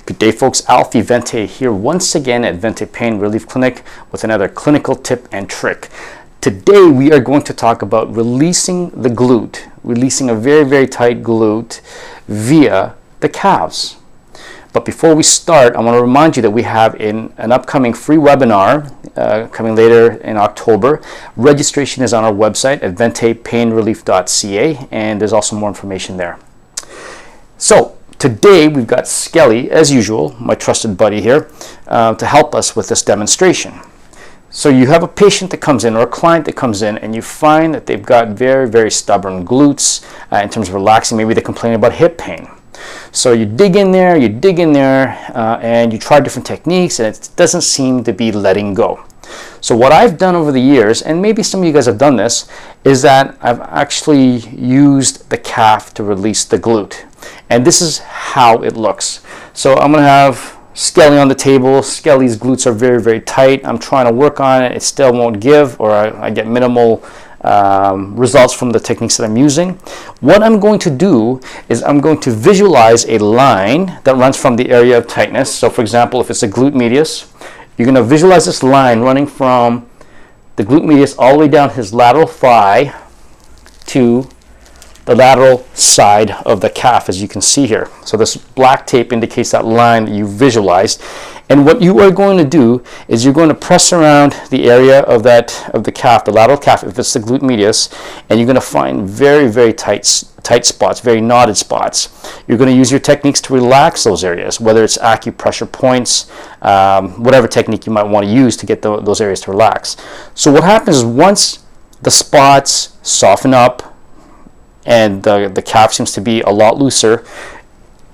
Good day, folks. Alfie Vente here once again at Vente Pain Relief Clinic with another clinical tip and trick. Today we are going to talk about releasing the glute, releasing a very, very tight glute via the calves. But before we start, I want to remind you that we have an upcoming free webinar coming later in October. Registration is on our website at ventepainrelief.ca, and there's also more information there. So today we've got Skelly, as usual, my trusted buddy here, to help us with this demonstration. So you have a patient that comes in or a client that comes in and you find that they've got very, very stubborn glutes in terms of relaxing. Maybe they're complaining about hip pain. So you dig in there, and you try different techniques and it doesn't seem to be letting go. So what I've done over the years, and maybe some of you guys have done this, is that I've actually used the calf to release the glute. And this is how it looks. So I'm going to have Skelly on the table. Skelly's glutes are very, very tight. I'm trying to work on it. It still won't give, or I get minimal results from the techniques that I'm using. What I'm going to do is I'm going to visualize a line that runs from the area of tightness. So for example, if it's a glute medius, you're going to visualize this line running from the glute medius all the way down his lateral thigh to the lateral side of the calf, as you can see here. So this black tape indicates that line that you visualized. And what you are going to do is you're going to press around the area of the calf, the lateral calf, if it's the glute medius, and you're going to find very, very tight spots, very knotted spots. You're going to use your techniques to relax those areas, whether it's acupressure points, whatever technique you might want to use to get those areas to relax. So what happens is once the spots soften up and the calf seems to be a lot looser,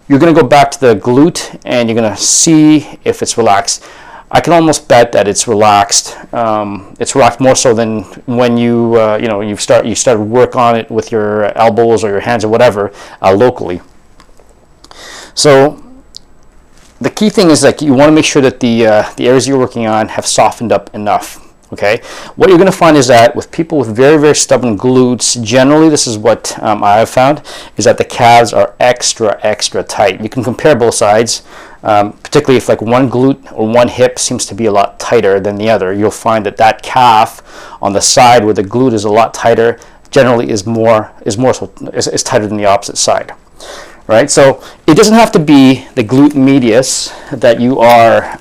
you're going to go back to the glute and you're going to see if it's relaxed. I can almost bet that it's relaxed. It's relaxed more so than when you started work on it with your elbows or your hands or whatever locally. So the key thing is that you want to make sure that the areas you're working on have softened up enough. Okay, what you're going to find is that with people with very, very stubborn glutes, generally this is what I have found, is that the calves are extra tight. You can compare both sides, particularly if like one glute or one hip seems to be a lot tighter than the other. You'll find that that calf on the side where the glute is a lot tighter generally is tighter than the opposite side. Right, so it doesn't have to be the glute medius that you are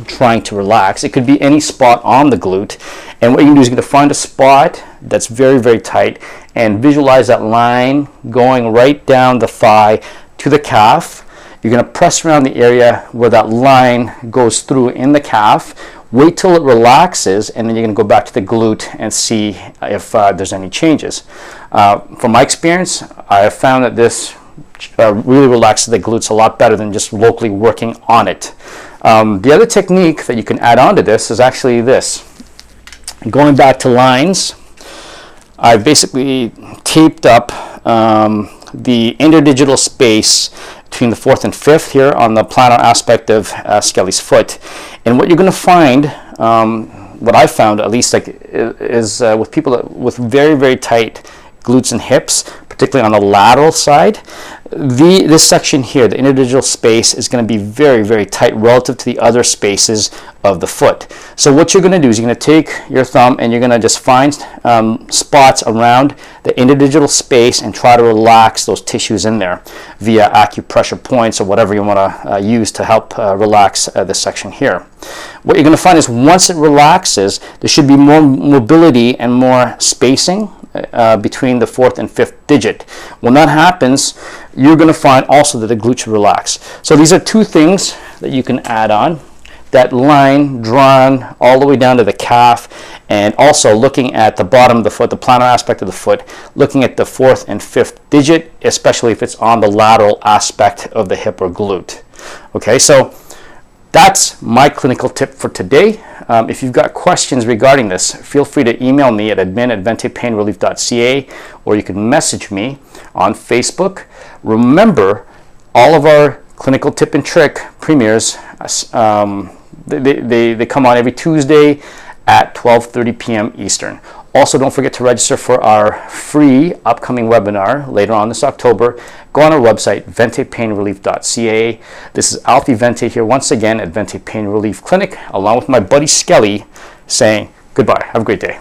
trying to relax. It could be any spot on the glute, and what you can do is you're going to find a spot that's very, very tight and visualize that line going right down the thigh to the calf. You're going to press around the area where that line goes through in the calf. Wait till it relaxes, and then you're going to go back to the glute and see if there's any changes. From my experience, I have found that this really relaxes the glutes a lot better than just locally working on it. The other technique that you can add on to this is actually this. Going back to lines, I basically taped up the interdigital space between the fourth and fifth here on the plantar aspect of Skelly's foot. And what you're going to find, what I found at least, is with people with very, very tight glutes and hips, particularly on the lateral side, this section here, the interdigital space, is going to be very, very tight relative to the other spaces of the foot. So what you're going to do is you're going to take your thumb and you're going to just find spots around the interdigital space and try to relax those tissues in there via acupressure points or whatever you want to use to help relax this section here. What you're going to find is once it relaxes, there should be more mobility and more spacing between the fourth and fifth digit. When that happens, you're going to find also that the glute should relax. So these are two things that you can add on. That line drawn all the way down to the calf, and also looking at the bottom of the foot, the plantar aspect of the foot, looking at the fourth and fifth digit, especially if it's on the lateral aspect of the hip or glute. Okay, so that's my clinical tip for today. If you've got questions regarding this, feel free to email me at admin@ventepainrelief.ca, or you can message me on Facebook. Remember, all of our clinical tip and trick premieres, they come on every Tuesday at 12:30 p.m. Eastern. Also, don't forget to register for our free upcoming webinar later on this October. Go on our website, ventepainrelief.ca. This is Alfie Vente here once again at Vente Pain Relief Clinic, along with my buddy Skelly, saying goodbye. Have a great day.